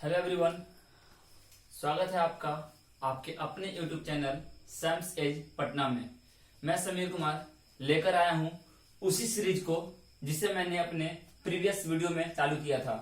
Hello everyone, स्वागत है आपका आपके अपने YouTube channel Sams edge Patna में। मैं समीर कुमार लेकर आया हूं उसी सीरीज को जिसे मैंने अपने प्रीवियस वीडियो में चालू किया था।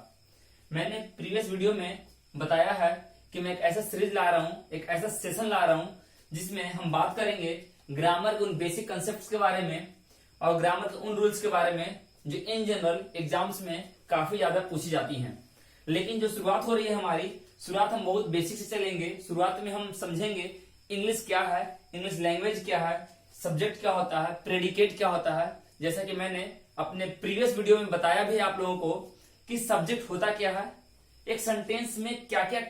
मैंने प्रीवियस वीडियो में बताया है कि मैं एक ऐसा सीरीज ला रहा हूं, एक ऐसा सेशन ला रहा हूं जिसमें हम बात करेंगे ग्रामर के उन बेसिक कंसेप्ट के बारे में और ग्रामर के उन रूल्स के बारे में जो इन जनरल एग्जाम्स में काफी ज्यादा पूछी जाती हैं। लेकिन जो शुरुआत हो रही है हमारी, शुरुआत हम बहुत बेसिक से चलेंगे। शुरुआत में हम समझेंगे इंग्लिश क्या है, इंग्लिश लैंग्वेज क्या है, सब्जेक्ट क्या होता है, प्रेडिकेट क्या होता है। जैसा कि मैंने अपने प्रीवियस वीडियो में बताया भी आप लोगों को कि सब्जेक्ट होता क्या है, एक सेंटेंस में क्या क्या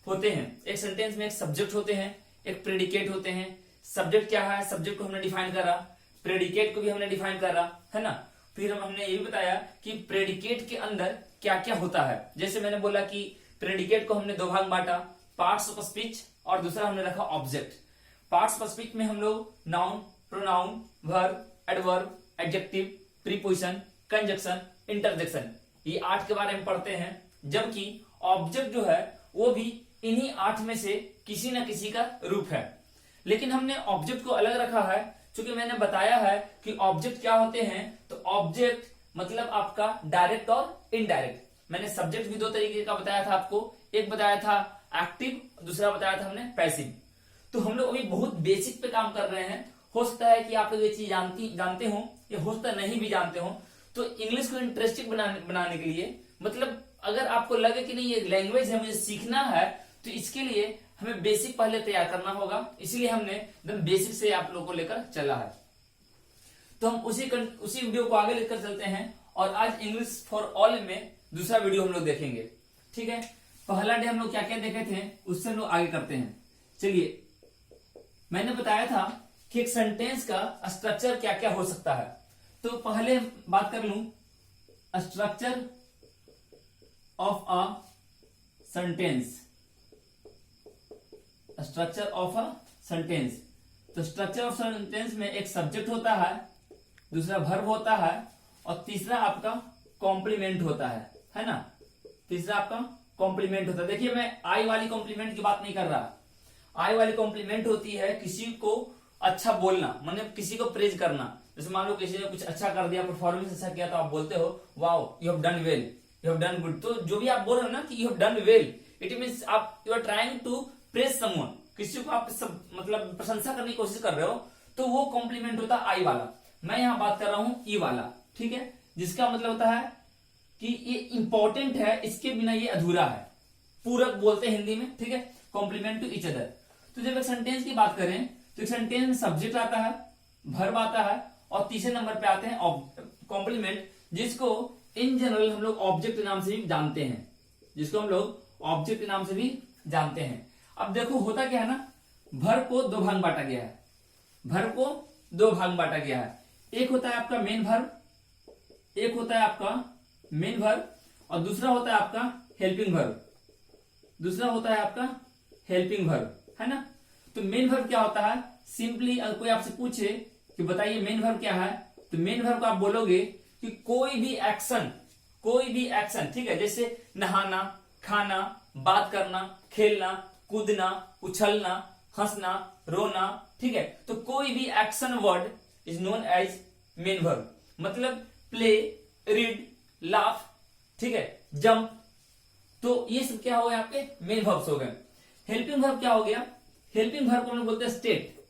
होते हैं। एक सेंटेंस में एक सब्जेक्ट होते हैं, एक प्रेडिकेट होते हैं। सब्जेक्ट क्या है, सब्जेक्ट को हमने डिफाइन करा, प्रेडिकेट को भी हमने डिफाइन करा, है ना। फिर हमने ये भी बताया कि प्रेडिकेट के अंदर क्या क्या होता है। जैसे मैंने बोला कि प्रेडिकेट को हमने दो भाग बांटा, पार्ट्स ऑफ स्पीच और दूसरा हमने रखा ऑब्जेक्ट। पार्ट्स ऑफ स्पीच में हम लोग noun, pronoun, verb, adverb, adjective, preposition, conjunction, interjection, ये 8 के बारे में पढ़ते हैं। जबकि ऑब्जेक्ट जो है वो भी इन्हीं 8 में से किसी न किसी का रूप है। लेकिन हमने ऑब्जेक्ट को अलग रखा है क्योंकि मैंने बताया है कि ऑब्जेक्ट क्या होते हैं। तो ऑब्जेक्ट मतलब आपका डायरेक्ट और इनडायरेक्ट। मैंने सब्जेक्ट भी दो तरीके का बताया था आपको, एक बताया था एक्टिव, दूसरा बताया था हमने पैसिव। तो हम लोग अभी बहुत बेसिक पे काम कर रहे हैं। हो सकता है कि आप लोग ये चीज जानते हो या हो सकता नहीं भी जानते हो। तो इंग्लिश को इंटरेस्टिंग बनाने के लिए, मतलब अगर आपको लगे कि नहीं ये लैंग्वेज है, मुझे सीखना है, तो इसके लिए हमें बेसिक पहले तैयार करना होगा। इसलिए हमने एकदम बेसिक से आप लोगों को लेकर चला है। तो हम उसी वीडियो को आगे लेकर चलते हैं और आज इंग्लिश फॉर ऑल में दूसरा वीडियो हम लोग देखेंगे। ठीक है, पहला डे हम लोग क्या क्या देखे थे उससे हम लोग आगे करते हैं। चलिए, मैंने बताया था कि एक सेंटेंस का स्ट्रक्चर क्या क्या हो सकता है। तो पहले बात कर लूं structure of a sentence. Structure of a sentence, तो स्ट्रक्चर ऑफ सेंटेंस में एक सब्जेक्ट होता है, दूसरा वर्ब होता है और तीसरा आपका कॉम्प्लीमेंट होता है ना। तीसरा आपका कॉम्प्लीमेंट होता है। देखिए, मैं आई वाली कॉम्प्लीमेंट की बात नहीं कर रहा। आई वाली कॉम्प्लीमेंट होती है किसी को अच्छा बोलना, मतलब किसी को प्रेज करना। जैसे मान लो किसी ने कुछ अच्छा कर दिया, परफॉर्मेंस अच्छा किया, तो आप बोलते हो wow you have done well, you have done good. तो जो भी आप बोल रहे हो ना कि you have done well, it means आप you are trying to praise someone, किसी को आप मतलब प्रशंसा करने की कोशिश कर रहे हो, तो वो कॉम्प्लीमेंट होता है आई वाला। मैं यहां बात कर रहा हूं ई वाला, ठीक है, जिसका मतलब होता है कि ये इंपॉर्टेंट है, इसके बिना ये अधूरा है। पूरक बोलते हैं हिंदी में, ठीक है, कॉम्प्लीमेंट टू ईच अदर। तो जब एक सेंटेंस की बात करें तो एक सेंटेंस में सब्जेक्ट आता है, वर्ब आता है और तीसरे नंबर पे आते हैं कॉम्प्लीमेंट, जिसको इन जनरल हम लोग ऑब्जेक्ट के नाम से भी जानते हैं। जिसको हम लोग ऑब्जेक्ट के नाम से भी जानते हैं। अब देखो होता क्या है ना, वर्ब को दो भाग बांटा गया है। वर्ब को दो भाग बांटा गया है। एक होता है आपका मेन वर्ब, एक होता है आपका मेन वर्ब और दूसरा होता है आपका हेल्पिंग वर्ब। दूसरा होता है आपका हेल्पिंग वर्ब, है ना। तो मेन वर्ब क्या होता है, सिंपली अगर कोई आपसे पूछे कि बताइए मेन वर्ब क्या है, तो मेन वर्ब को आप बोलोगे कि कोई भी एक्शन, ठीक है, जैसे नहाना, खाना, बात करना, खेलना, कूदना, उछलना, हंसना, रोना, ठीक है, तो कोई भी action word is known as main verb. मतलब प्ले, रीड, लाफ, ठीक है, जंप, तो ये सब क्या हो गए आपके मेन वर्ब्स हो गए। हेल्पिंग वर्ब क्या हो गया, हेल्पिंग वर्ब को हम लोग बोलते हैं स्टेट।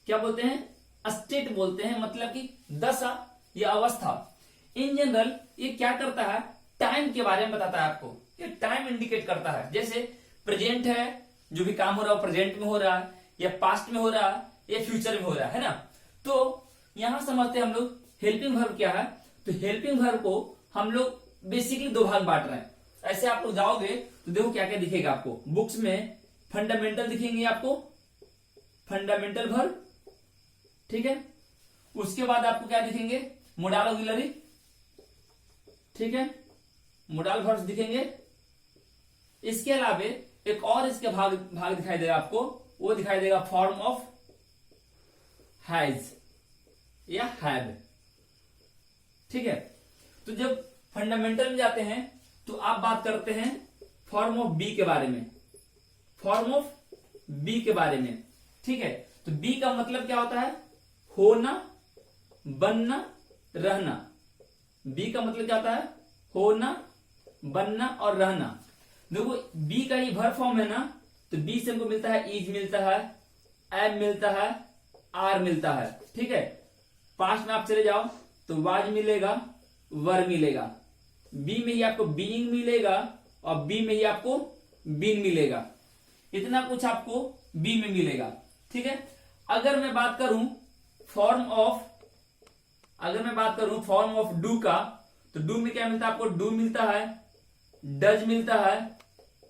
क्या बोलते हैं, स्टेट बोलते हैं, मतलब कि दशा या अवस्था। इन जनरल ये क्या करता है, टाइम के बारे में बताता है आपको, ये टाइम इंडिकेट करता है। जैसे प्रेजेंट है, जो भी काम हो रहा है प्रेजेंट में हो रहा है, या पास्ट में हो रहा है, या फ्यूचर में हो रहा है ना। तो यहां समझते हैं हम लोग हेल्पिंग वर्ब क्या है। तो हेल्पिंग वर्ब को हम लोग बेसिकली दो भाग बांट रहे हैं। ऐसे आप लोग जाओगे तो देखो क्या क्या दिखेगा आपको बुक्स में। फंडामेंटल दिखेंगे आपको, फंडामेंटल वर्ब, ठीक है। उसके बाद आपको क्या दिखेंगे, मोडाल ऑक्सिलरी, ठीक है, मोडाल वर्ब्स दिखेंगे। इसके अलावा एक और इसके भाग दिखाई देगा आपको, वो दिखाई देगा फॉर्म ऑफ हैज या हैव, ठीक है। तो जब फंडामेंटल में जाते हैं तो आप बात करते हैं फॉर्म ऑफ बी के बारे में, फॉर्म ऑफ बी के बारे में। ठीक है, तो बी का मतलब क्या होता है? होना, बनना, रहना। बी का मतलब क्या होता है? होना, बनना और रहना। देखो बी का ये वर्ब फॉर्म है ना, तो बी से हमको मिलता है इज मिलता है, एम मिलता है, आर मिलता है। ठीक है, पास्ट में आप चले जाओ तो वाज मिलेगा, वर मिलेगा। बी में ही आपको बीइंग मिलेगा और बी में ही आपको बीन मिलेगा। इतना कुछ आपको बी में मिलेगा। ठीक है, अगर मैं बात करूं फॉर्म ऑफ डू का, तो डू में क्या मिलता है आपको? डू मिलता है, डज मिलता है,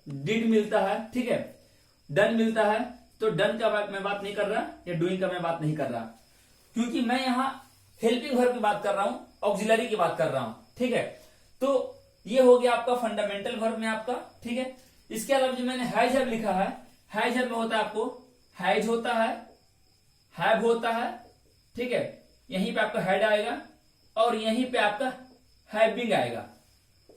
डिड मिलता है। ठीक है, डन मिलता है। तो डन का मैं बात नहीं कर रहा या डूइंग का मैं बात नहीं कर रहा, क्योंकि मैं यहां हेल्पिंग वर्ब की बात कर रहा हूं, ऑक्सिलरी की बात कर रहा हूं। ठीक है, तो ये हो गया आपका फंडामेंटल वर्ब में आपका। ठीक है, इसके अलावा जो मैंने हैज हैव लिखा है, हैज हैव में होता है आपको हैज होता है, हैव होता है। ठीक है, यहीं पे आपका हेड आएगा और यहीं पे आपका हैविंग आएगा।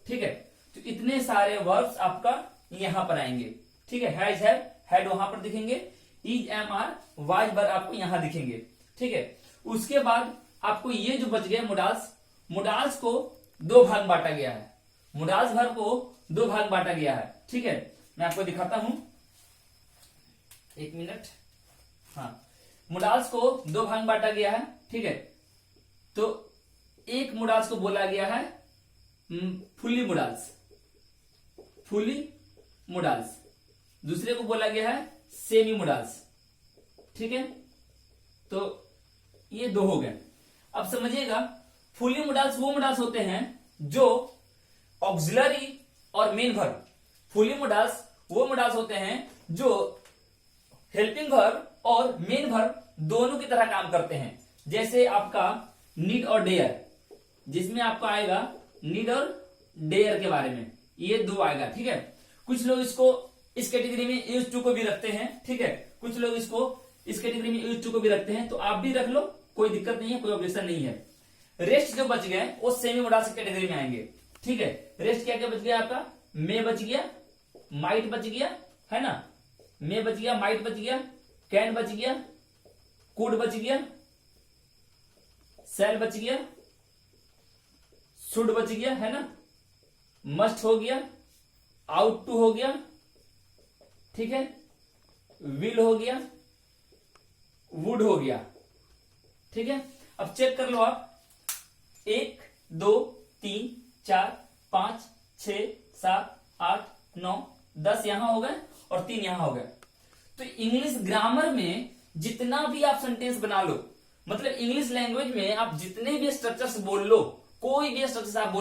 ठीक है, तो इतने सारे वर्ब्स आपका यहां पर आएंगे। ठीक है, हैज हैव हेड वहां पर दिखेंगे, is am are was were आपको यहां दिखेंगे। ठीक है, उसके बाद आपको ये जो बच गया मोडाल्स, मोडाल्स को दो भाग बांटा गया है, मोडाल्स वर्ब को दो भाग बांटा गया है। ठीक है, मैं आपको दिखाता हूं, एक मिनट। हाँ, मोडाल्स को दो भाग बांटा गया है। ठीक है, तो एक मोडाल्स को बोला गया है फुली मोडाल्स, फुली मोडाल्स। दूसरे को बोला गया है सेमी मोडाल्स। ठीक है, तो ये दो हो गए। अब समझिएगा, फुली मोडाल्स वो मोडाल्स होते हैं जो ऑक्सिलरी और मेन वर्ब, फुली मोडाल्स वो मोडाल्स होते हैं जो हेल्पिंग वर्ब और मेन वर्ब दोनों की तरह काम करते हैं। जैसे आपका नीड और डेयर, जिसमें आपका आएगा नीड और डेयर के बारे में, ये दो आएगा। ठीक है, कुछ लोग इसको इस कैटेगरी में यूज टू को भी रखते हैं। ठीक है, कुछ लोग इसको इस कैटेगरी में यूज टू को भी रखते हैं, तो आप भी रख लो, कोई दिक्कत नहीं है, कोई ऑब्जेक्शन नहीं है। रेस्ट जो बच गए वो सेमी मोडाल्स की कैटेगरी में आएंगे। ठीक है, रेस्ट क्या क्या बच गया आपका? मे बच गया, माइट बच गया, है ना, मे बच गया, माइट बच गया, कैन बच गया, कुड बच गया, सेल बच गया, शुड बच गया, है ना, मस्ट हो गया, आउट टू हो गया। ठीक है, विल हो गया, वुड हो गया। ठीक है, अब चेक कर लो आप, 1 2 3 4 5 6 7 8 9 10 यहां हो गए और 3 यहां हो गए। तो इंग्लिश ग्रामर में जितना भी आप सेंटेंस बना लो, मतलब इंग्लिश लैंग्वेज में आप जितने भी स्ट्रक्चर्स बोल लो, कोई भी स्ट्रक्चर्स आप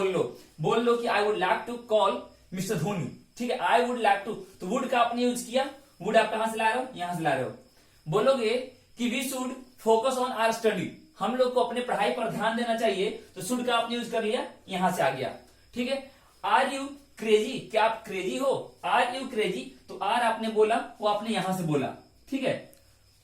बोल लो कि I would like to call mister Dhoni. ठीक है, आई वुड लाइक टू, तो वुड का आपने यूज किया, वुड आप कहां से ला रहे हो? यहां से ला रहे हो। बोलोगे कि we should focus on our study, हम लोग को अपने पढ़ाई पर ध्यान देना चाहिए, तो शुड का आपने यूज कर लिया, यहां से आ गया। ठीक है, आर यू क्रेजी, क्या आप क्रेजी हो? आर यू क्रेजी, तो आर आपने बोला, वो आपने यहां से बोला। ठीक है,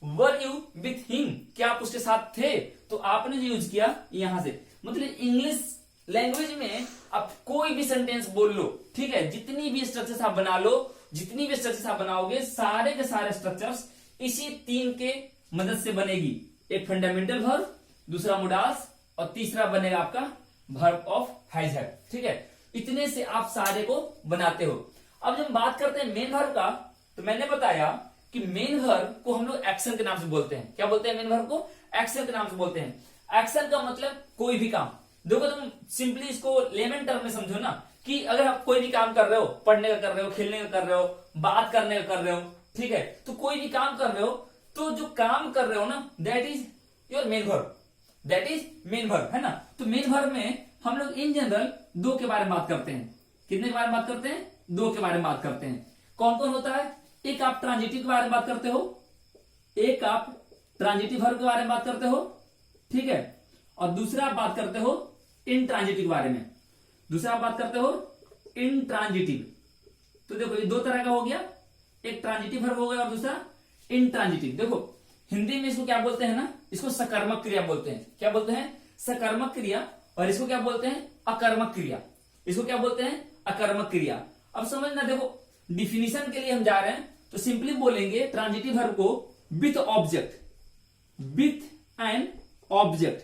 वर यू विथ हिम, क्या आप उसके साथ थे? तो आपने जो यूज किया यहां से। मतलब इंग्लिश लैंग्वेज में आप कोई भी सेंटेंस बोल लो, ठीक है, जितनी भी स्ट्रक्चर्स आप बना लो, जितनी भी स्ट्रक्चर्स आप बनाओगे, सारे के सारे स्ट्रक्चर्स इसी 3 के मदद से बनेगी। एक फंडामेंटल वर्ब, दूसरा मोडाल्स और तीसरा बनेगा आपका वर्ब ऑफ हैज हैव। ठीक है, इतने से आप सारे को बनाते हो। अब जब बात करते हैं मेन वर्ब का, तो मैंने बताया कि मेन वर्ब को हम लोग एक्शन के नाम से बोलते हैं। क्या बोलते हैं? मेन वर्ब को एक्शन के नाम से बोलते हैं। एक्शन का मतलब कोई भी काम। देखो तुम सिंपली इसको लेमन टर्म में समझो ना, कि अगर आप कोई भी काम कर रहे हो, पढ़ने का कर रहे हो, खेलने का कर रहे हो, बात करने का कर रहे हो, ठीक है, तो कोई भी काम कर रहे हो, तो जो काम कर रहे हो ना, that is your main verb, that is main verb, है ना। तो मेन वर्ब में हम लोग इन जनरल 2 के बारे में बात करते हैं। कितने के बारे में बात करते हैं? 2 के बारे में बात करते हैं। कौन कौन होता है? एक आप ट्रांजिटिव के बारे में बात करते हो, एक आप ट्रांजिटिव वर्ब के बारे में बात करते हो, ठीक है, और दूसरा आप बात करते हो इंट्रांजिटिव के बारे में। दूसरा आप बात करते हो इंट्रांजिटिव। तो देखो ये 2 तरह का हो गया, एक ट्रांजिटिव वर्ब हो गया और दूसरा इंट्रांजिटिव। देखो हिंदी में इसको क्या बोलते हैं ना, इसको सकर्मक क्रिया बोलते हैं। क्या बोलते हैं? सकर्मक क्रिया। और इसको क्या बोलते हैं? अकर्मक क्रिया। इसको क्या बोलते हैं? अकर्मक क्रिया। अब समझना, देखो डिफिनीशन के लिए हम जा रहे हैं तो सिंपली बोलेंगे ट्रांजिटिव वर्ब को with object, with an object.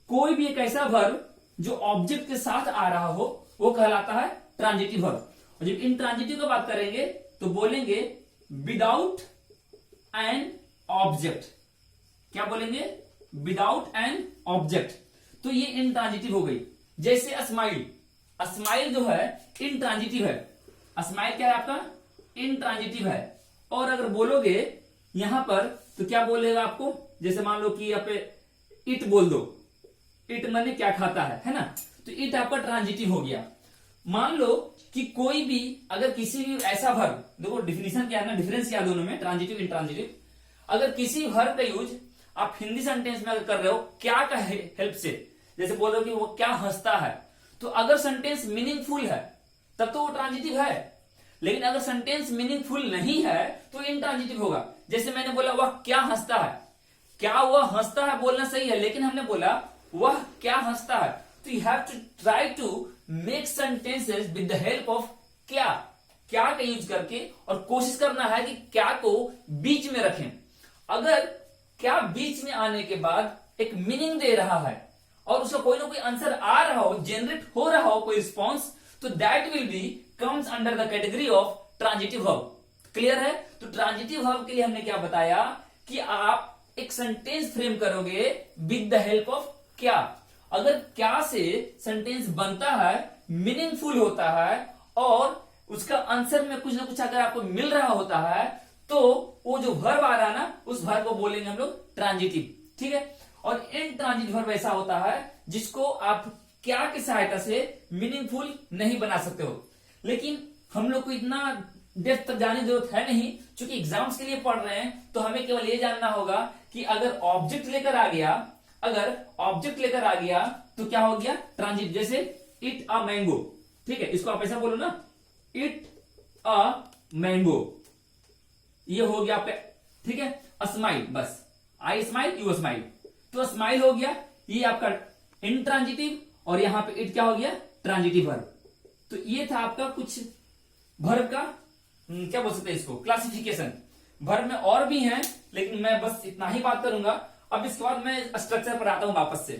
कोई भी एक ऐसा वर्ब जो ऑब्जेक्ट के साथ आ रहा हो वो कहलाता है ट्रांजिटिव वर्ब। और जब इन ट्रांजिटिव की बात करेंगे तो बोलेंगे विदाउट एन ऑब्जेक्ट। क्या बोलेंगे? Without an object. तो ये इंट्रांजिटिव हो गई। जैसे स्माइल, स्माइल जो है इंट्रांजिटिव है। स्माइल क्या है आपका? इंट्रांजिटिव है। और अगर बोलोगे यहां पर तो क्या बोलेगा आपको? जैसे मान लो कि यहाँ पे इट बोल दो, इट माने क्या खाता है ना? तो इट आपका ट्रांजिटिव हो गया। मान लो कि कोई भी अगर किसी भी ऐसा वर्ब, देखो डिफिनीशन क्या है ना, डिफरेंस क्या है दोनों में, ट्रांजिटिव इंट्रांजिटिव। अगर किसी वर्ब का यूज आप हिंदी सेंटेंस में अगर कर रहे हो क्या का हेल्प से, जैसे बोल रहे हो कि वो क्या हंसता है, तो अगर सेंटेंस मीनिंगफुल है तब तो वो ट्रांजिटिव है। लेकिन अगर सेंटेंस मीनिंगफुल नहीं है तो इंट्रांजिटिव होगा। जैसे मैंने बोला वह क्या हंसता है, क्या वह हंसता है बोलना सही है, लेकिन हमने बोला वह क्या हंसता है। तो you have to try to make sentences with the help of क्या, क्या का यूज करके, और कोशिश करना है कि क्या को बीच में रखें। अगर क्या बीच में आने के बाद एक मीनिंग दे रहा है और उसका कोई ना कोई आंसर आ रहा हो, जनरेट हो रहा हो कोई रिस्पॉन्स, तो that will be comes under the category of transitive verb. Clear है? तो ट्रांजिटिव वर्ब के लिए हमने क्या बताया कि आप एक सेंटेंस फ्रेम करोगे विद द हेल्प ऑफ क्या। अगर क्या से सेंटेंस बनता है, मीनिंगफुल होता है और उसका आंसर में कुछ ना कुछ अगर आपको मिल रहा होता है, तो वो जो वर्ब आ रहा है ना, उस वर्ब को बोलेंगे हम लोग ट्रांजिटिव। ठीक है? और इंट्रांजिटिव वर्ब ऐसा होता है जिसको आप क्या की सहायता से मीनिंगफुल नहीं बना सकते हो। लेकिन हम लोग को इतना डेप्थ तक जाने की जरूरत है नहीं, क्योंकि एग्जाम्स के लिए पढ़ रहे हैं। तो हमें केवल ये जानना होगा कि अगर ऑब्जेक्ट लेकर आ गया, अगर ऑब्जेक्ट लेकर आ गया तो क्या हो गया? ट्रांजिटिव। जैसे इट अ मैंगो, ठीक है, इसको आप ऐसा बोलो ना, इट अ मैंगो, ये हो गया आपका। ठीक है? स्माइल, बस आई स्माइल यू स्माइल, तो स्माइल हो गया, ये आपका इंट्रांजिटिव। और यहां पे इट क्या हो गया? Transitive verb. तो ये था आपका कुछ वर्ब का क्या बोल सकते हैं इसको, क्लासिफिकेशन। वर्ब में और भी हैं, लेकिन मैं बस इतना ही बात करूंगा। अब इसके बाद मैं स्ट्रक्चर पर आता हूं वापस से।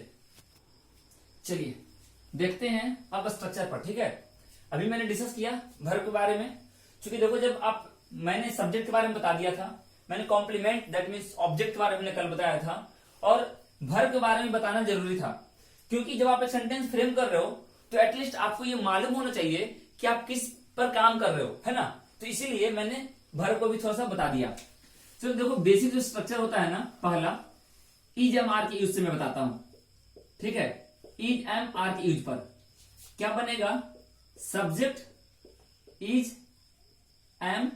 चलिए देखते हैं अब स्ट्रक्चर पर। ठीक है? अभी मैंने डिस्कस किया वर्ब के बारे में, क्योंकि देखो जब आप, मैंने सब्जेक्ट के बारे में बता दिया था, मैंने कॉम्प्लीमेंट दैट मीन्स ऑब्जेक्ट के बारे में कल बताया था, और वर्ब के बारे में बताना जरूरी था। क्योंकि जब आप एक सेंटेंस फ्रेम कर रहे हो तो एटलीस्ट आपको ये मालूम होना चाहिए कि आप किस पर काम कर रहे हो, है ना? तो इसीलिए मैंने वर्ब को भी थोड़ा सा बता दिया। तो देखो बेसिक जो स्ट्रक्चर होता है ना, पहला इज एम आर के यूज से मैं बताता हूं। ठीक है? इज एम आर के यूज पर क्या बनेगा? सब्जेक्ट इज एम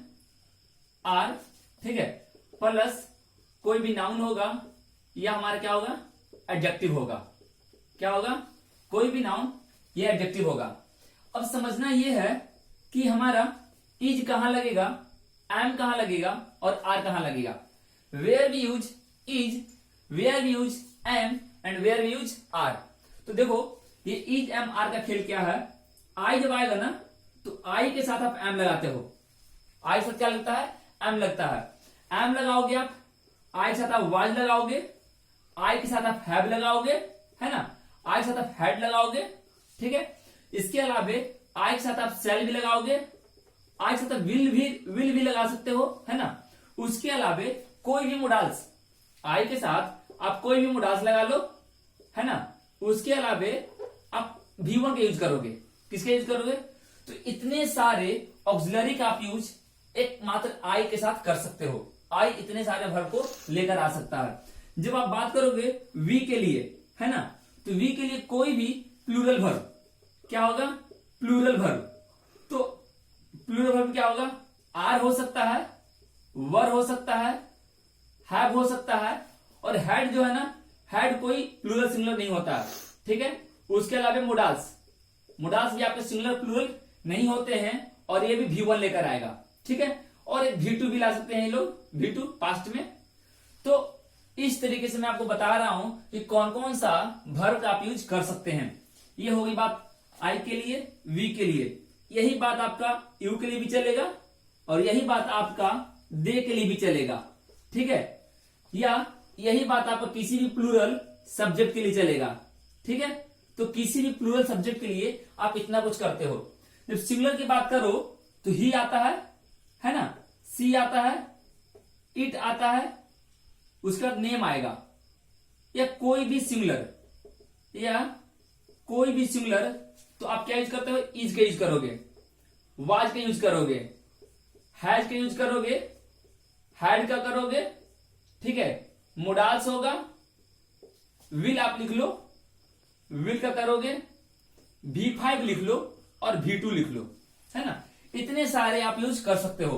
आर, ठीक है, प्लस कोई भी नाउन होगा या हमारा क्या होगा? एडजेक्टिव होगा। क्या होगा? कोई भी नाउन या एडजेक्टिव होगा। अब समझना यह है कि हमारा इज कहां लगेगा, एम कहां लगेगा और आर कहां लगेगा। Where we use is, where we use am and where we use are. तो देखो ये इज एम आर का खेल क्या है, आई जब आएगा ना तो आई के साथ आप एम लगाते हो। आई के साथ क्या लगता है? एम लगता है। एम लगाओगे आप, आई के साथ आप वाज लगाओगे, आई के साथ आप हैव लगाओगे, है ना? आई के साथ आप हैड लगाओगे। ठीक है? इसके अलावा आई के साथ आप सेल भी लगाओगे, आई के साथ आप विल भी लगा सकते हो, है ना? उसके अलावा कोई भी मोडाल्स, आई के साथ आप कोई भी मोडाल्स लगा लो, है ना? उसके अलावा आप V1 का यूज करोगे। किसका यूज करोगे? तो इतने सारे ऑक्सिलरी का आप यूज एक मात्र आई के साथ कर सकते हो। आई इतने सारे वर्ब को लेकर आ सकता है। जब आप बात करोगे वी के लिए, है ना, तो वी के लिए कोई भी प्लूरल वर्ब क्या होगा? Plural verb. तो प्लूरल वर्ब क्या होगा? आर हो सकता है, वर हो सकता है, हैव हो सकता है, और हैड जो है ना, हैड कोई प्लूरल सिंगुलर नहीं होता है। ठीक है? उसके अलावा मोडाल्स, मोडाल्स भी आपके सिंगुलर प्लूरल नहीं होते हैं, और ये भी V1 लेकर आएगा। ठीक है? और एक V2 भी ला सकते हैं ये लोग, V2 पास्ट में। तो इस तरीके से मैं आपको बता रहा हूं कि कौन कौन सा वर्ब का आप यूज कर सकते हैं। ये होगी बात आई के लिए, वी के लिए। यही बात आपका यू के लिए भी चलेगा और यही बात आपका दे के लिए भी चलेगा, ठीक है, या यही बात आपका किसी भी प्लूरल सब्जेक्ट के लिए चलेगा, ठीक है। तो किसी भी प्लूरल सब्जेक्ट के लिए आप इतना कुछ करते हो। जब सिंगुलर की बात करो तो ही आता है ना, सी आता है, इट आता है, उसके बाद नेम आएगा, या कोई भी सिंगुलर तो आप क्या यूज करते हो, इज का यूज करोगे, वाज का यूज करोगे, हैज का यूज करोगे, हैड का करोगे, ठीक है। मोडाल्स होगा, विल आप लिख लो, विल का करोगे, V5 लिख लो और V2 लिख लो, है ना। इतने सारे आप यूज कर सकते हो।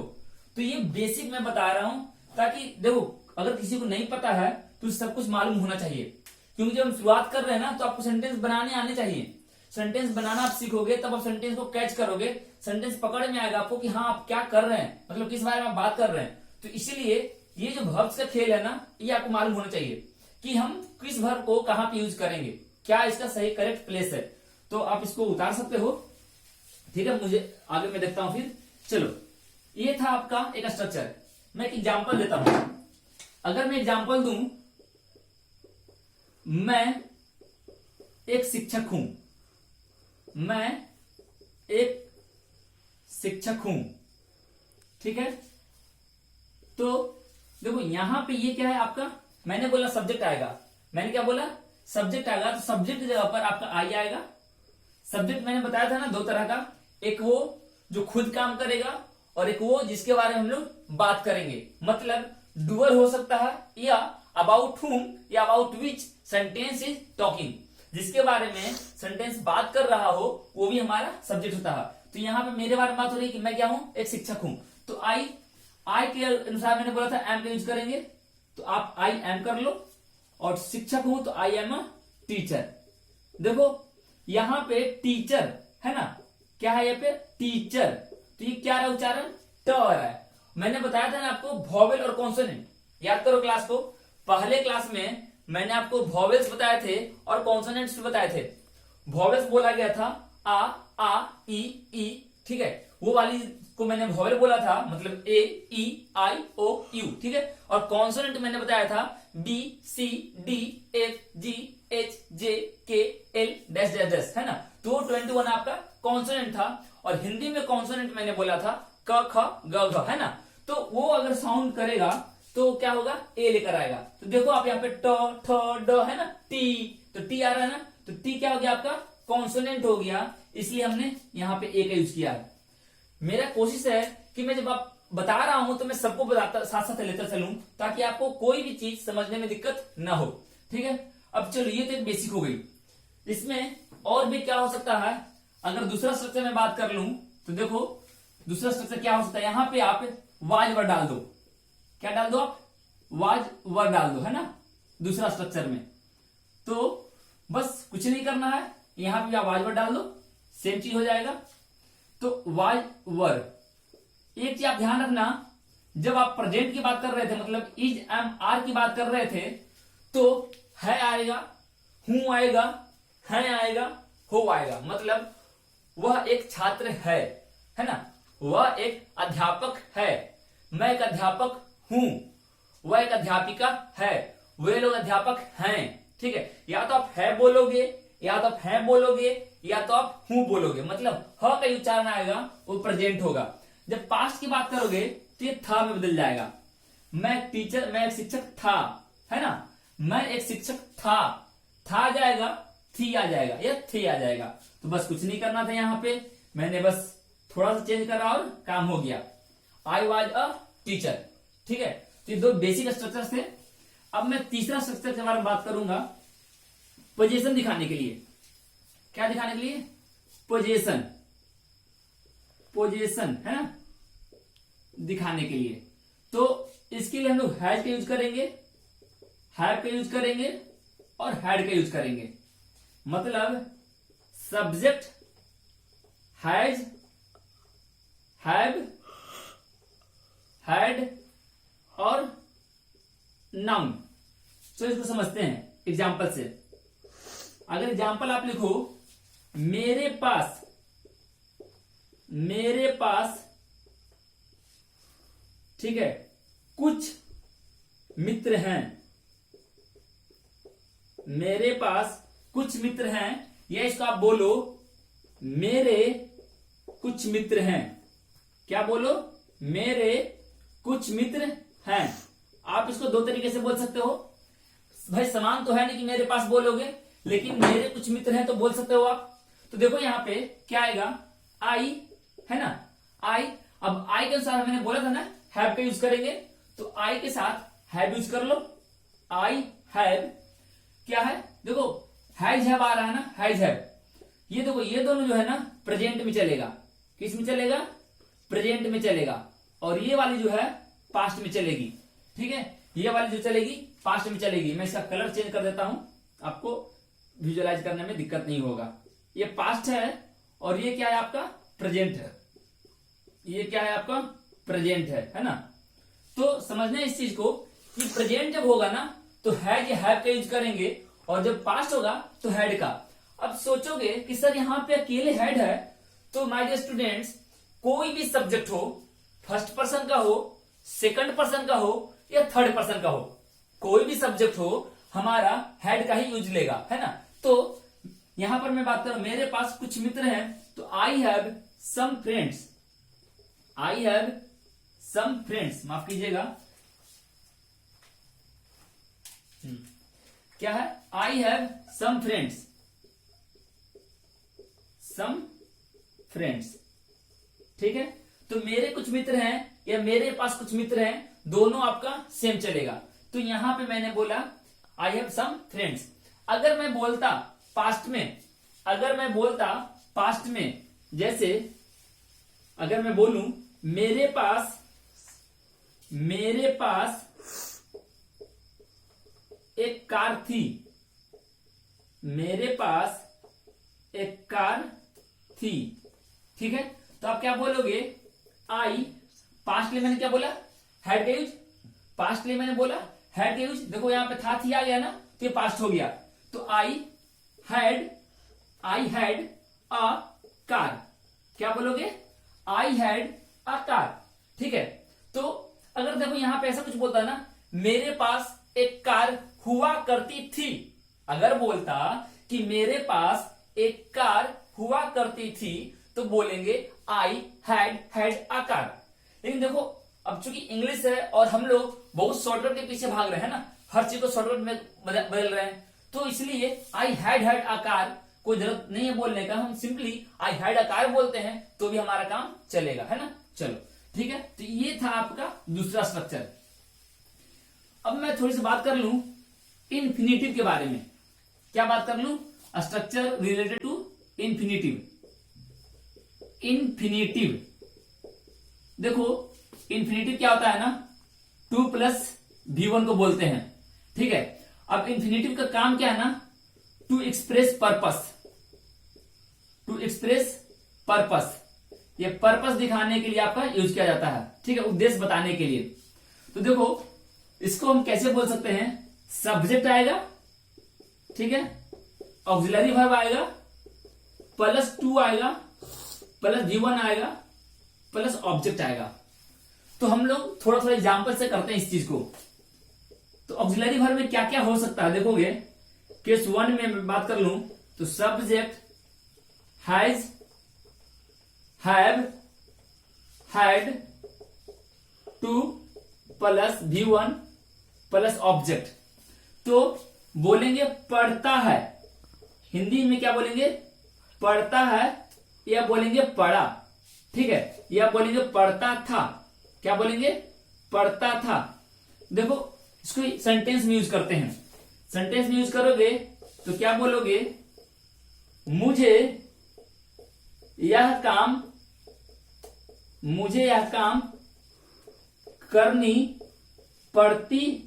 तो ये बेसिक मैं बता रहा हूं ताकि देखो अगर किसी को नहीं पता है तो सब कुछ मालूम होना चाहिए, क्योंकि जब हम शुरुआत कर रहे हैं ना तो आपको सेंटेंस बनाने आने चाहिए। सेंटेंस बनाना आप सीखोगे तब आप सेंटेंस को कैच करोगे, सेंटेंस पकड़ में आएगा आपको कि हाँ आप क्या कर रहे हैं, मतलब किस बारे में आप बात कर रहे हैं। तो इसीलिए ये जो वर्ब्स का खेल है ना, ये आपको मालूम होना चाहिए कि हम किस वर्ब को कहां पे यूज करेंगे, क्या इसका सही करेक्ट प्लेस है। तो आप इसको उतार सकते हो, ठीक है। मुझे आगे मैं देखता हूं फिर। चलो, ये था आपका एक स्ट्रक्चर। मैं एक एग्जांपल देता हूं। अगर मैं एग्जांपल दूं, मैं एक शिक्षक हूं, मैं एक शिक्षक हूं, ठीक है। तो देखो यहां पे ये क्या है आपका, मैंने बोला सब्जेक्ट आएगा, मैंने क्या बोला, सब्जेक्ट आएगा। तो सब्जेक्ट की जगह पर आपका आई आएगा। सब्जेक्ट मैंने बताया था ना दो तरह का, एक वो जो खुद काम करेगा और एक वो जिसके बारे में हम लोग बात करेंगे। मतलब डूअर हो सकता है, या अबाउट हुम या about which sentence is talking, जिसके बारे में सेंटेंस बात कर रहा हो वो भी हमारा सब्जेक्ट होता है। तो यहाँ पे मेरे बारे में बात हो रही है कि मैं क्या हूं, एक शिक्षक हूं। तो आई के अनुसार मैंने बोला था एम का यूज करेंगे, तो आप आई एम कर लो। और शिक्षक हूं तो आई एम अ टीचर। देखो यहां पे टीचर है ना, क्या है यहाँ पे टीचर, तो ये क्या है उच्चारण, ट है। मैंने बताया था ना आपको वॉवेल और कॉन्सोनेंट, याद करो क्लास को। पहले क्लास में मैंने आपको वॉवेल्स बताए थे और कॉन्सोनेंट्स बताए थे। वॉवेल्स बोला गया था आ ई, ठीक है, वो वाली को मैंने वॉवेल बोला था, मतलब ए ई आई ओ यू, ठीक है। और कॉन्सोनेंट मैंने बताया था B C D F G H J K L dash dash dash, है ना। तो 21 आपका कॉन्सोनेंट था। और हिंदी में कॉन्सोनेंट मैंने बोला था क ख ग घ, है ना। तो वो अगर साउंड करेगा तो क्या होगा, ए लेकर आएगा। तो देखो आप यहाँ पे ट ठ ड है ना, टी, तो टी आ रहा है ना, तो टी क्या हो गया आपका, कॉन्सोनेंट हो गया, इसलिए हमने यहाँ पे ए का यूज किया है। मेरा कोशिश है कि मैं जब आप बता रहा हूं तो मैं सबको बताता साथ साथ लेकर चलूं, ताकि आपको कोई भी चीज समझने में दिक्कत ना हो, ठीक है। अब चलो ये तो एक बेसिक हो गई। इसमें और भी क्या हो सकता है, अगर दूसरा स्ट्रक्चर में बात कर लूं तो देखो दूसरा स्ट्रक्चर क्या हो सकता है। यहां पे आप वाज वर्ड डाल दो, क्या डाल दो आप, वाज वर्ड डाल दो, है ना, दूसरा स्ट्रक्चर में। तो बस कुछ नहीं करना है, यहां पे आप वाज वर्ड डाल दो, सेम चीज हो जाएगा। तो वाज वर्ड, एक चीज आप ध्यान रखना, जब आप प्रेजेंट की बात कर रहे थे, मतलब इज एम आर की बात कर रहे थे, तो है आएगा, हूं आएगा, है आएगा, हो आएगा। मतलब वह एक छात्र है ना, वह एक अध्यापक है, मैं एक अध्यापक हूं, वह एक अध्यापिका है, वे लोग अध्यापक हैं, ठीक है। या तो आप है बोलोगे, या तो आप हैं बोलोगे, या तो आप हूं बोलोगे, मतलब ह का उच्चारण आएगा वो प्रेजेंट होगा। जब पास्ट की बात करोगे तो ये था में बदल जाएगा। मैं टीचर, मैं एक शिक्षक था, है ना, मैं एक शिक्षक था आ जाएगा, थी आ जाएगा या थे आ जाएगा। तो बस कुछ नहीं करना था, यहाँ पे मैंने बस थोड़ा सा चेंज करा और काम हो गया। आई वॉज अ टीचर, ठीक है। तो ये दो बेसिक स्ट्रक्चर थे। अब मैं तीसरा स्ट्रक्चर के बारे में बात करूंगा, पोजीशन दिखाने के लिए। क्या दिखाने के लिए, पोजीशन, पोजीशन है ना, दिखाने के लिए। तो इसके लिए हम लोग हैज का यूज करेंगे, हैव का यूज करेंगे और हैड का यूज करेंगे। मतलब सब्जेक्ट हैज, हैव, हैड और नाउन। तो इसको समझते हैं एग्जाम्पल से। अगर एग्जाम्पल आप लिखो, मेरे पास ठीक है, कुछ मित्र हैं, मेरे पास कुछ मित्र हैं, या इसको आप बोलो मेरे कुछ मित्र हैं। क्या बोलो? मेरे कुछ मित्र हैं। आप इसको दो तरीके से बोल सकते हो भाई, समान तो है नहीं कि मेरे पास बोलोगे, लेकिन मेरे कुछ मित्र हैं तो बोल सकते हो आप। तो देखो यहां पे क्या आएगा, आई है ना, आई। अब आई के अनुसार मैंने बोला था ना हैव का यूज करेंगे, तो आई के साथ हैव यूज कर लो। आई हैव क्या है, देखो हैज हैव आ रहा है ना, हैज हैव। ये देखो ये दोनों जो है ना प्रेजेंट में चलेगा। किस में चलेगा? प्रेजेंट में चलेगा। और ये वाली जो है पास्ट में चलेगी। ठीक है, ये वाली जो चलेगी पास्ट में चलेगी। मैं इसका कलर चेंज कर देता हूं, आपको विजुअलाइज करने में दिक्कत नहीं होगा। ये पास्ट है और ये क्या है आपका? प्रेजेंट है। ये क्या है आपका? प्रेजेंट है ना। तो समझना इस चीज को कि प्रेजेंट जब होगा ना तो हैज या हैव का यूज करेंगे, और जब पास्ट होगा तो हैड का। अब सोचोगे कि सर यहां पे अकेले हैड है, तो माय डियर स्टूडेंट्स कोई भी सब्जेक्ट हो, फर्स्ट पर्सन का हो, सेकंड पर्सन का हो या थर्ड पर्सन का हो, कोई भी सब्जेक्ट हो हमारा हैड का ही यूज लेगा, है ना। तो यहां पर मैं बात करूं मेरे पास कुछ मित्र हैं, तो I have some friends. I have some friends, माफ कीजिएगा, क्या है? I have some friends. Some friends, ठीक है। तो मेरे कुछ मित्र हैं या मेरे पास कुछ मित्र हैं, दोनों आपका सेम चलेगा। तो यहां पे मैंने बोला आई हैव सम फ्रेंड्स। अगर मैं बोलता पास्ट में, अगर मैं बोलता पास्ट में, जैसे अगर मैं बोलूं मेरे पास एक कार थी, मेरे पास एक कार थी, ठीक है। तो आप क्या बोलोगे? आई, पास्ट के लिए मैंने क्या बोला? हैड का यूज। पास्ट के लिए मैंने बोला हैड का यूज। देखो यहां पे था, थी आ गया ना, तो ये पास्ट हो गया। तो आई हैड अ कार। क्या बोलोगे? आई हैड अ कार, ठीक है। तो अगर देखो यहां पे ऐसा कुछ बोलता ना, मेरे पास एक कार हुआ करती थी, अगर बोलता कि मेरे पास एक कार हुआ करती थी, तो बोलेंगे आई हैड अ कार। लेकिन देखो अब चूंकि इंग्लिश है और हम लोग बहुत शॉर्टकट के पीछे भाग रहे हैं ना, हर चीज को शॉर्टकट में बदल रहे हैं, तो इसलिए आई हैड अ कार कोई जरूरत नहीं है बोलने का, हम simply I had a car बोलते हैं तो भी हमारा काम चलेगा, है ना। चलो ठीक है, तो ये था आपका दूसरा स्ट्रक्चर। अब मैं थोड़ी सी बात कर लूं इन्फिनिटिव के बारे में। क्या बात कर लूं? Structure related to infinitive. Infinitive, देखो इन्फिनिटिव क्या होता है ना, 2 प्लस V1 को बोलते हैं, ठीक है। अब इन्फिनिटिव का काम क्या है ना, to express purpose. To express purpose, ये पर्पस दिखाने के लिए आपका यूज किया जाता है, ठीक है, उद्देश्य बताने के लिए। तो देखो इसको हम कैसे बोल सकते हैं, सब्जेक्ट आएगा, ठीक है, ऑक्सिलरी वर्ब आएगा, प्लस 2 आएगा, प्लस V1 आएगा, प्लस ऑब्जेक्ट आएगा। तो हम लोग थोड़ा थोड़ा एग्जाम्पल से करते हैं इस चीज को। तो ऑक्सिलरी वर्ब में क्या क्या हो सकता है देखोगे, केस 1 में मैं बात कर लूं तो subject has, have, had, to plus V1 plus object. तो बोलेंगे पढ़ता है, हिंदी में क्या बोलेंगे? पढ़ता है, या बोलेंगे पढ़ा, ठीक है, या बोलेंगे पढ़ता था। क्या बोलेंगे? पढ़ता था। देखो इसको सेंटेंस में यूज करते हैं। सेंटेंस में यूज करोगे तो क्या बोलोगे? मुझे यह काम करनी पड़ती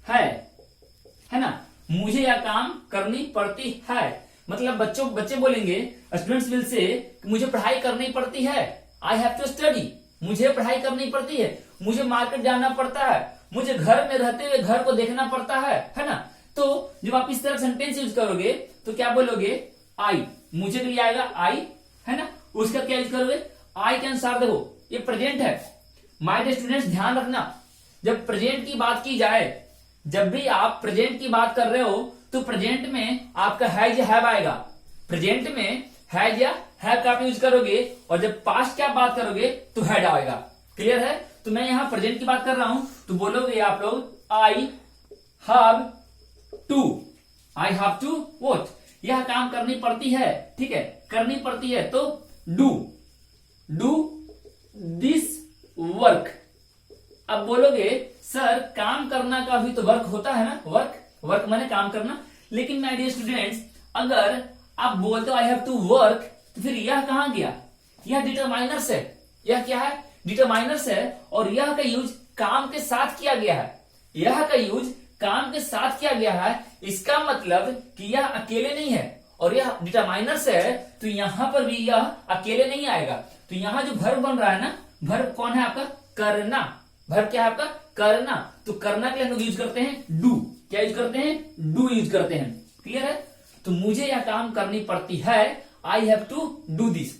है ना। मुझे यह काम करनी पड़ती है, मतलब बच्चे बोलेंगे, स्टूडेंट्स विल से मुझे पढ़ाई करनी पड़ती है, आई हैव टू स्टडी, मुझे पढ़ाई करनी पड़ती है, मुझे मार्केट जाना पड़ता है, मुझे घर में रहते हुए घर को देखना पड़ता है ना। तो जब आप इस तरह सेंटेंस यूज करोगे तो क्या बोलोगे? आई, मुझे के लिए आएगा आई, है ना। उसका क्या यूज करोगे? आई के अनुसार देखो ये प्रेजेंट है, माय डियर स्टूडेंट्स ध्यान रखना, जब प्रेजेंट की बात की जाए, जब भी आप प्रेजेंट की बात कर रहे हो तो प्रेजेंट में आपका हैज या हैव आएगा। प्रेजेंट में हैज या हैव का आप यूज करोगे और जब पास्ट की आप बात करोगे तो हैड आएगा। क्लियर है? तो मैं यहां प्रेजेंट की बात कर रहा हूं तो बोलोगे आप लोग I have to, I have to what, यह काम करनी पड़ती है, ठीक है, करनी पड़ती है तो डू दिस वर्क। अब बोलोगे सर काम करना का भी तो वर्क होता है ना, वर्क माने काम करना। लेकिन माय डियर स्टूडेंट्स अगर आप बोलते हो आई हैव टू वर्क तो फिर यह कहां गया? यह डिटरमाइनर्स है। यह क्या है? डिटरमाइनर्स है और यह का यूज काम के साथ किया गया है। यह का यूज काम के साथ किया गया है, इसका मतलब कि यह अकेले नहीं है और यह डिटरमाइनर्स है तो यहां पर भी यह अकेले नहीं आएगा। तो यहां जो वर्ब बन रहा है ना, वर्ब कौन है आपका? करना। वर्ब क्या है आपका? करना। तो करना के लिए हम लोग यूज करते हैं डू। क्या यूज करते हैं? डू यूज करते हैं। क्लियर है? तो मुझे यह काम करनी पड़ती है, I have to do this.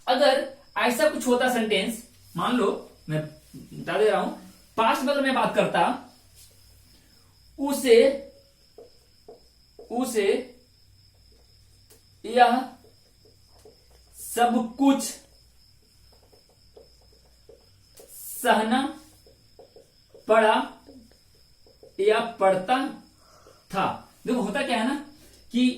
अगर ऐसा कुछ होता सेंटेंस, मान लो मैं बता दे रहा हूं, पास्ट में अगर मैं बात करता उसे यह सब कुछ सहना पड़ा या पड़ता था। देखो होता क्या है ना कि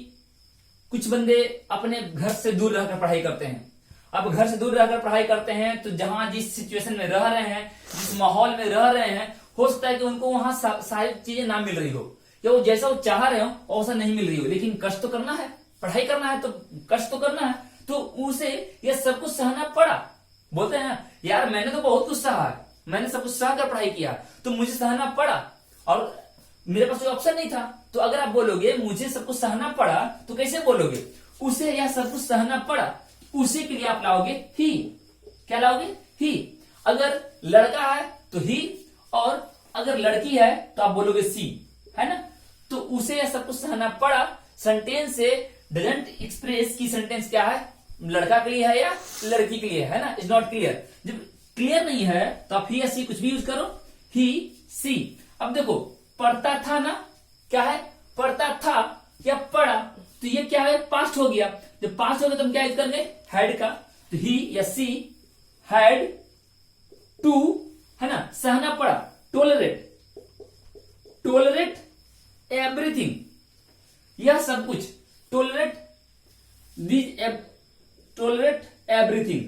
कुछ बंदे अपने घर से दूर रहकर पढ़ाई करते हैं। अब घर से दूर रहकर पढ़ाई करते हैं तो जहां जिस सिचुएशन में रह रहे हैं, जिस माहौल में रह रहे हैं, हो सकता है कि उनको वहां सारी चीजें ना मिल रही हो या वो जैसा वो चाह रहे हो वैसा नहीं मिल रही हो, लेकिन कष्ट तो करना है, पढ़ाई करना है तो कष्ट तो करना है, तो उसे यह सब कुछ सहना पड़ा। बोलते हैं ना यार मैंने तो बहुत कुछ सहा है, मैंने सब कुछ सह कर पढ़ाई किया तो मुझे सहना पड़ा और मेरे पास कोई ऑप्शन नहीं था। तो अगर आप बोलोगे मुझे सब कुछ सहना पड़ा तो कैसे बोलोगे? उसे यह सब कुछ सहना पड़ा, उसी के लिए आप लाओगे ही। क्या लाओगे? ही। अगर लड़का है तो ही और अगर लड़की है तो आप बोलोगे सी, है ना? तो उसे यह सब कुछ सहना पड़ा सेंटेंस से डजंट एक्सप्रेस की सेंटेंस क्या है, लड़का के लिए है या लड़की के लिए है ना। Is not clear. जब क्लियर नहीं है तो आप ही या सी कुछ भी यूज करो, ही सी। अब देखो पढ़ता था ना, क्या है? पढ़ता था या पढ़ा, तो ये क्या है? पास्ट हो गया। जब पास्ट हो गया तो हम क्या यूज करेंगे? हैड का। तो ही या सी हैड टू, है ना, सहना पड़ा, टोलरेट एवरीथिंग, यह सब कुछ, टोलरेट एवरीथिंग,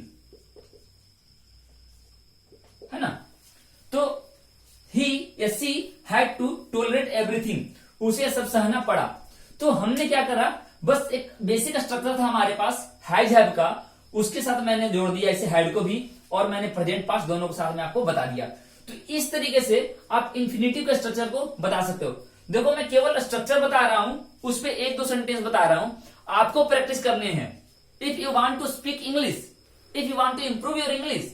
है ना। तो ही या she had to tolerate everything, उसे सब सहना पड़ा। तो हमने क्या करा, बस एक बेसिक स्ट्रक्चर था हमारे पास हैज हैव का, उसके साथ मैंने जोड़ दिया इसे हैड को भी और मैंने प्रेजेंट पास्ट दोनों के साथ में आपको बता दिया। तो इस तरीके से आप इंफिनिटिव के स्ट्रक्चर को बता सकते हो। देखो मैं केवल स्ट्रक्चर बता रहा हूं, उस पर एक दो सेंटेंस बता रहा हूं, आपको प्रैक्टिस करने हैं। If you want to speak English, if you want to improve your English,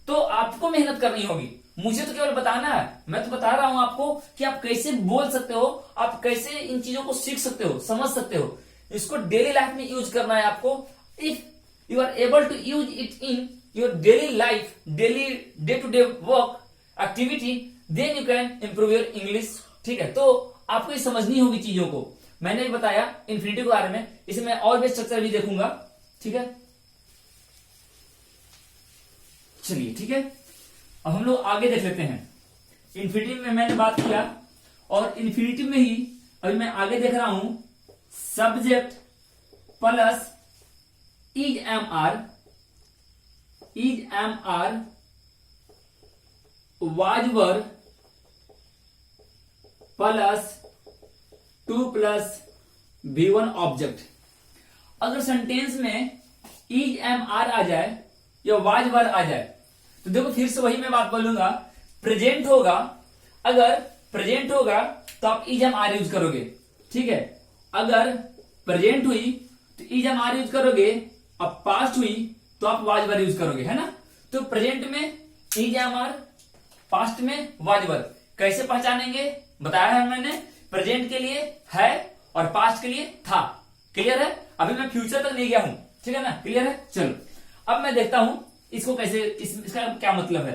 तो आपको मेहनत करनी होगी। मुझे तो केवल बताना है, मैं तो बता रहा हूं आपको कि आप कैसे बोल सकते हो, आप कैसे इन चीजों को सीख सकते हो, समझ सकते हो। इसको डेली लाइफ में यूज करना है आपको। If you are able to use it in your daily life, daily day to day work activity, then you can improve your English. ठीक है, तो आपको ये समझनी होगी चीजों को। मैंने भी बताया इन्फिनिटिव के बारे में, इसे मैं और भी स्ट्रक्चर भी देखूंगा। ठीक है, चलिए ठीक है, अब हम लोग आगे देख लेते हैं। इन्फिनिटिव में मैंने बात किया और इन्फिनिटिव में ही अभी मैं आगे देख रहा हूं, subject plus is am are was were plus to plus V1 object. अगर सेंटेंस में इज एम आर आ जाए या वाज वर आ जाए तो देखो फिर से वही मैं बात बोलूंगा, प्रेजेंट होगा, अगर प्रेजेंट होगा तो आप इज एम आर यूज करोगे। ठीक है, अगर प्रेजेंट हुई तो इज एम आर यूज करोगे, अब पास्ट हुई तो आप वाज वर यूज करोगे, है ना। तो प्रेजेंट में इज एम आर, पास्ट में वाज वर। कैसे पहचानेंगे बताया है मैंने, प्रेजेंट के लिए है और पास्ट के लिए था। क्लियर है? अभी मैं फ्यूचर तक नहीं गया हूं, ठीक है ना, क्लियर है। चलो अब मैं देखता हूं इसको कैसे, इसका क्या मतलब है।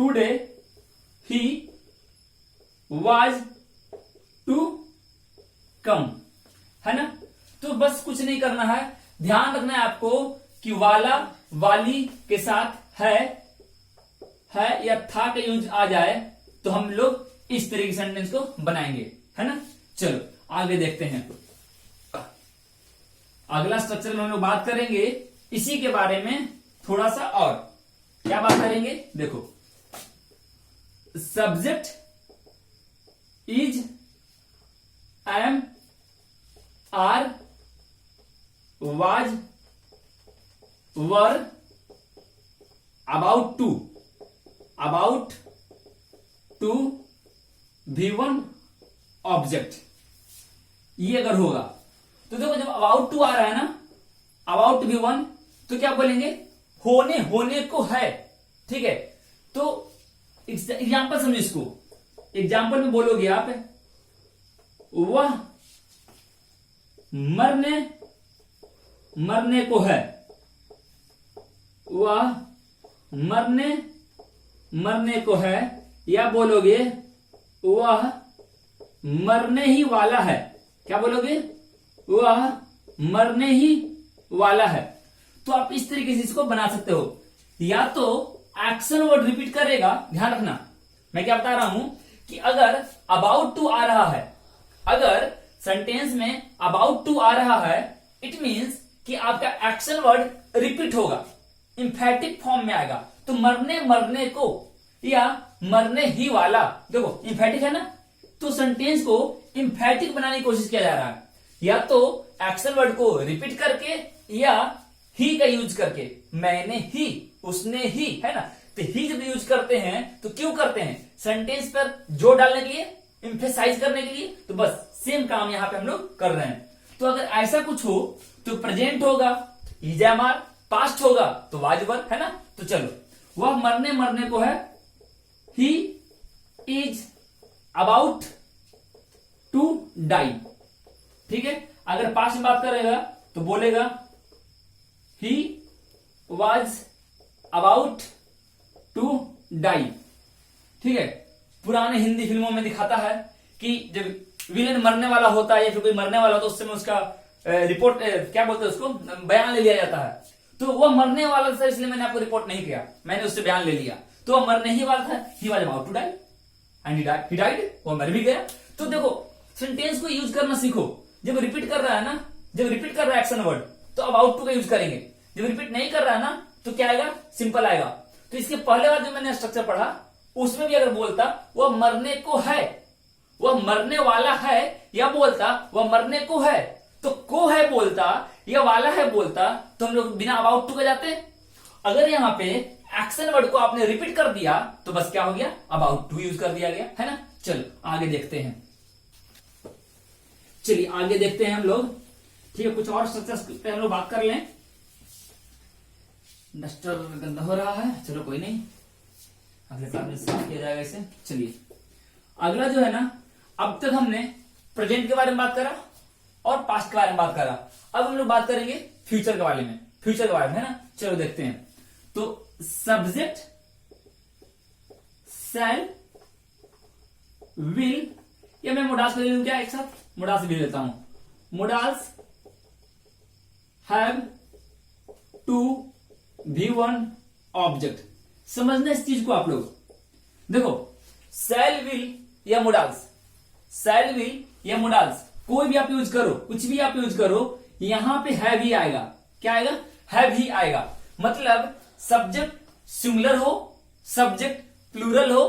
Today he was to come, है ना। तो बस कुछ नहीं करना है, ध्यान रखना है आपको कि वाला वाली के साथ है या था का यूज आ जाए तो हम लोग इस तरीके के सेंटेंस को बनाएंगे, है ना। चलो आगे देखते हैं। अगला स्ट्रक्चर में हम लोग बात करेंगे इसी के बारे में थोड़ा सा, और क्या बात करेंगे देखो, subject is, am, are, was, were, about to, V1 object. ये अगर होगा तो देखो, जब अबाउट टू आ रहा है ना, अबाउट V1, तो क्या बोलेंगे, होने को है, ठीक है। तो एग्जाम्पल समझो इसको, एग्जाम्पल में बोलोगे आप, वह मरने को है, वह मरने को है, या बोलोगे वह मरने ही वाला है। क्या बोलोगे, वह मरने ही वाला है। तो आप इस तरीके से इसको बना सकते हो, या तो एक्शन वर्ड रिपीट करेगा। ध्यान रखना मैं क्या बता रहा हूं कि अगर अबाउट टू आ रहा है, अगर सेंटेंस में अबाउट टू आ रहा है, इट मींस कि आपका एक्शन वर्ड रिपीट होगा, इंफैटिक फॉर्म में आएगा। तो मरने को या मरने ही वाला, देखो इंफैटिक है ना, तो सेंटेंस को इंफैटिक बनाने की कोशिश किया जा रहा है, या तो एक्शन वर्ड को रिपीट करके या ही का यूज करके। मैंने ही, उसने ही, है ना। तो ही जब यूज करते हैं तो क्यों करते हैं, सेंटेंस पर जोर डालने के लिए, एम्फेसाइज करने के लिए। तो बस सेम काम यहां पे हम लोग कर रहे हैं। तो अगर ऐसा कुछ हो तो प्रेजेंट होगा इज एम आर, पास्ट होगा तो वाज वर, है ना। तो चलो, वह मरने को है, he is about to die, ठीक है। अगर पास्ट में बात करेगा तो बोलेगा he was about to die, ठीक है। पुराने हिंदी फिल्मों में दिखाता है कि जब विलेन मरने वाला होता है या फिर कोई मरने वाला होता है, उस समय उसका रिपोर्ट क्या बोलते हैं उसको, बयान ले लिया जाता है। तो वह मरने वाला था, इसलिए मैंने आपको रिपोर्ट नहीं किया, मैंने उससे बयान ले लिया। तो वह मरने ही वाला था, he was about to die and he died, वो मर भी गया। तो देखो सेंटेंस को यूज करना सीखो। जब रिपीट कर रहा है ना, जब रिपीट कर रहा है एक्शन वर्ड, तो अबाउट टू का यूज करेंगे। जब रिपीट नहीं कर रहा है ना, तो क्या आएगा, सिंपल आएगा। तो इसके पहले बार जो मैंने स्ट्रक्चर पढ़ा, उसमें भी अगर बोलता वह मरने को है, वह मरने वाला है, या बोलता वह मरने को है, तो को है बोलता या वाला है बोलता, तो हम लोग बिना अबाउट टू के जाते। अगर यहां पे एक्शन वर्ड को आपने रिपीट कर दिया तो बस क्या हो गया, अबाउट टू यूज कर दिया गया, है ना। चलो आगे देखते हैं, चलिए आगे देखते हैं हम लोग, ठीक है। कुछ और स्ट्रक्चर्स पे हम लोग बात कर लें। डस्टर गंदा हो रहा है, चलो कोई नहीं, अगले साल में साफ किया जाएगा इसे। चलिए अगला जो है ना, अब तक हमने प्रेजेंट के बारे में बात करा और पास्ट के बारे में बात करा। अब हम लोग बात करेंगे फ्यूचर के बारे में, है ना। चलो देखते हैं। तो सब्जेक्ट शैल, विल, या मैं मोडास ले लूं क्या, एक साथ मोडास भी लेता हूं। मोडास हैव टू V1 ऑब्जेक्ट। समझना इस चीज को आप लोग, देखो शैल, विल या मोडाल्स, शैल, विल या मोडाल्स, कोई भी आप यूज करो, कुछ भी आप यूज करो, यहां पे हैव ही आएगा। क्या आएगा, हैव ही आएगा। मतलब सब्जेक्ट सिंगुलर हो, सब्जेक्ट प्लूरल हो,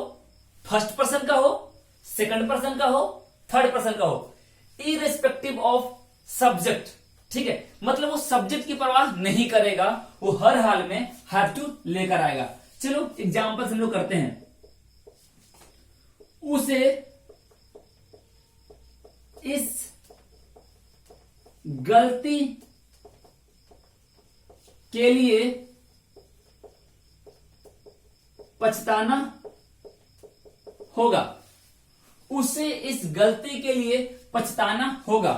फर्स्ट पर्सन का हो, सेकंड पर्सन का हो, थर्ड पर्सन का हो, इरेस्पेक्टिव ऑफ सब्जेक्ट, ठीक है। मतलब वो सब्जेक्ट की परवाह नहीं करेगा, वो हर हाल में हैव टू लेकर आएगा। चलो एग्जाम्पल हम लोग करते हैं। उसे इस गलती के लिए पछताना होगा, उसे इस गलती के लिए पछताना होगा।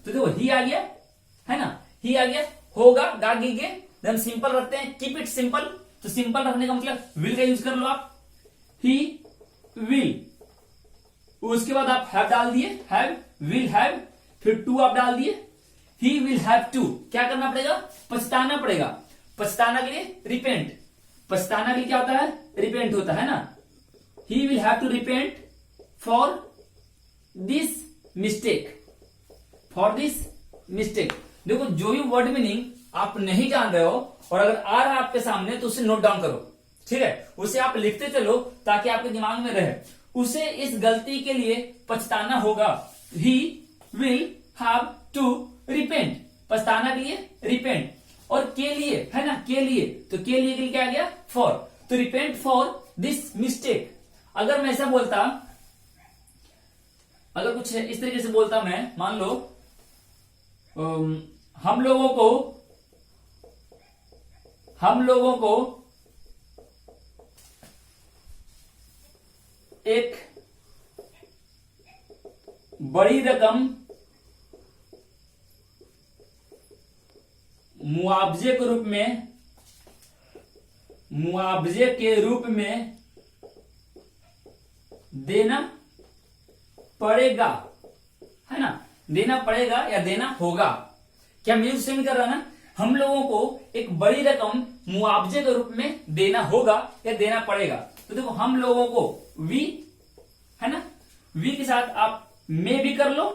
तो देखो ही आ गया, है ना, ही आ गया, होगा गागी के, देन सिंपल रखते हैं, कीप इट सिंपल। तो सिंपल रखने का मतलब विल का यूज कर लो आप, ही विल, उसके बाद आप हैव डाल दिए, हैव, विल हैव, फिर टू आप डाल दिए, ही विल हैव टू। क्या करना पड़ेगा? पछताना पड़ेगा। पछताना के लिए रिपेंट, पछताना के लिए क्या होता है? रिपेंट होता है ना। He will have to repent for this mistake, for this mistake. देखो जो भी वर्ड मीनिंग आप नहीं जान रहे हो और अगर आ रहा है आपके सामने तो उसे नोट डाउन करो, ठीक है, उसे आप लिखते चलो ताकि आपके दिमाग में रहे। उसे इस गलती के लिए पछताना होगा। He will have to repent, पछताना के लिए रिपेंट, और के लिए है ना, के लिए, तो के लिए क्या आ गया? फॉर, तो रिपेंट फॉर दिस मिस्टेक। अगर मैं ऐसा बोलता, अगर कुछ इस तरीके से बोलता मैं, मान लो हम लोगों को एक बड़ी रकम मुआवजे के रूप में देना पड़ेगा, है ना, देना पड़ेगा या देना होगा। क्या मेरे उससे नहीं कर रहा ना? हम लोगों को एक बड़ी रकम मुआवजे के रूप में देना होगा या देना पड़ेगा। तो देखो हम लोगों को वी, है ना, वी के साथ आप मे भी कर लो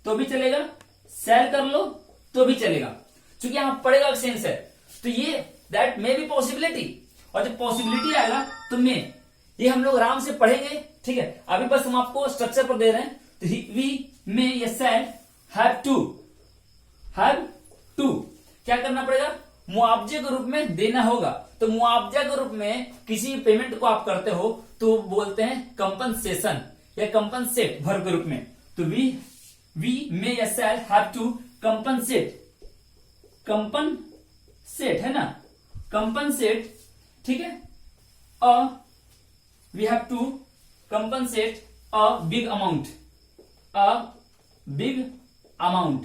तो भी चलेगा, सेल कर लो तो भी चलेगा, क्योंकि यहां पड़ेगा सेंस है। तो ये दैट मे बी पॉसिबिलिटी, और जब पॉसिबिलिटी आएगा तो मे, ये हम लोग आराम से पढ़ेंगे, ठीक है। अभी बस हम आपको स्ट्रक्चर पर दे रहे हैं। तो वी, मे या सेल, हैव टू, क्या करना पड़ेगा? मुआवजे के रूप में देना होगा। तो मुआवजा के रूप में किसी पेमेंट को आप करते हो तो बोलते हैं कंपनसेशन या कंपनसेट, वर्ब के रूप में। तो वी, मे या सेल हैव टू कंपनसेट, है ना, कंपनसेट, ठीक है, we have to compensate a big amount.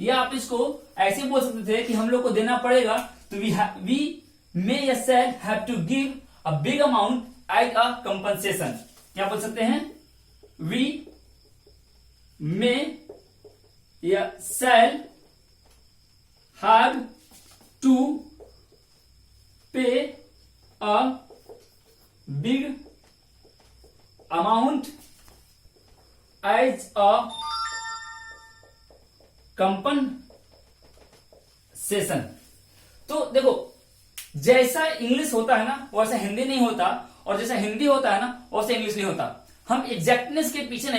या आप इसको ऐसे बोल सकते थे कि हम लोग को देना पड़ेगा, तो वी मे या shall have to give a big amount as a compensation. क्या बोल सकते हैं? वी मे या shall have to pay a big amount as a compensation. तो देखो जैसा इंग्लिश होता है ना वैसा हिंदी नहीं होता, और जैसा हिंदी होता है ना वैसा इंग्लिश नहीं होता। हम एग्जैक्टनेस के पीछे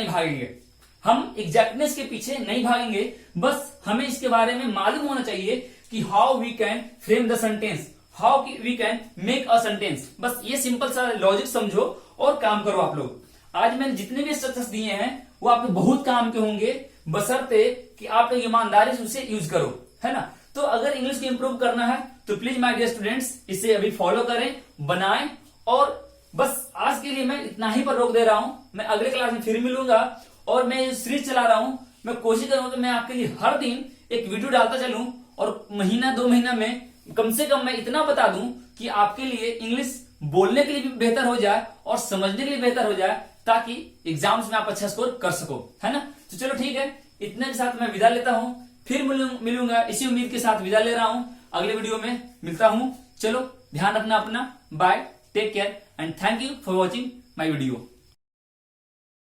नहीं भागेंगे, बस हमें इसके बारे में मालूम होना चाहिए कि how we can frame the sentence, how we can make a sentence. बस ये सिंपल सा लॉजिक समझो और काम करो आप लोग। आज मैंने जितने भी स्ट्रक्चर्स दिए हैं वो आपके बहुत काम के होंगे, बशर्ते कि आप लोग ईमानदारी से उसे यूज करो, है ना। तो अगर इंग्लिश को इंप्रूव करना है तो प्लीज माय डियर स्टूडेंट्स इसे अभी फॉलो करें, बनाएं। और बस आज के लिए मैं इतना ही पर रोक दे रहा हूं। मैं अगले क्लास में फिर मिलूंगा, और मैं सीरीज चला रहा हूं, मैं कोशिश करूंगा कि मैं आपके लिए हर दिन एक वीडियो डालता चलूं, और महीना 2 महीना में कम से कम मैं इतना बता दूं कि आपके लिए इंग्लिश बोलने के लिए भी बेहतर हो जाए और समझने के लिए बेहतर हो जाए, ताकि एग्जाम्स में आप अच्छा स्कोर कर सको, है ना। तो चलो ठीक है, इतने के साथ मैं विदा लेता हूं, फिर मिलूंगा इसी उम्मीद के साथ विदा ले रहा हूं। अगले वीडियो में मिलता हूं। चलो ध्यान रखना अपना, bye, take care and thank you for watching my video.